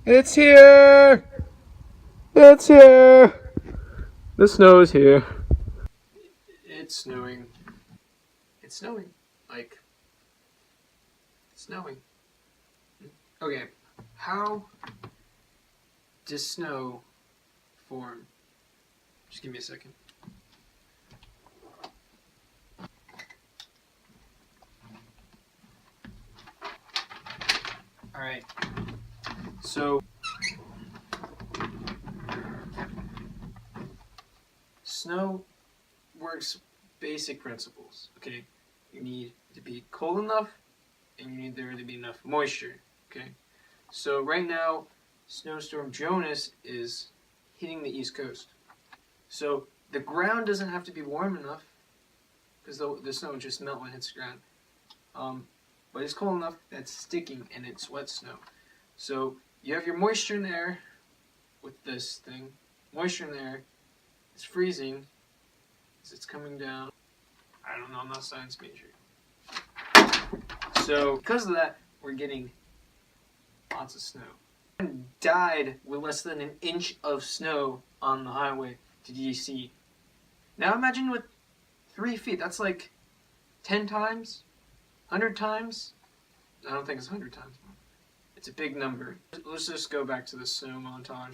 It's here! It's here! The snow is here. It's snowing. It's snowing. Like, it's snowing. Okay, how does snow form? Just give me a second. Alright, so snow works basic principles, okay? You need to be cold enough and you need there to be enough moisture, okay? So right now, Snowstorm Jonas is hitting the East Coast. So the ground doesn't have to be warm enough because the snow would just melt when it hits the ground. But it's cold enough that it's sticking and it's wet snow. So you have your moisture in the air with this thing. Moisture in the air. It's freezing as it's coming down. I don't know, I'm not a science major. So because of that, we're getting lots of snow. And died with less than an inch of snow on the highway to DC. Now imagine with 3 feet, that's like 10 times, 100 times. I don't think it's 100 times. It's a big number. Let's just go back to the snow montage.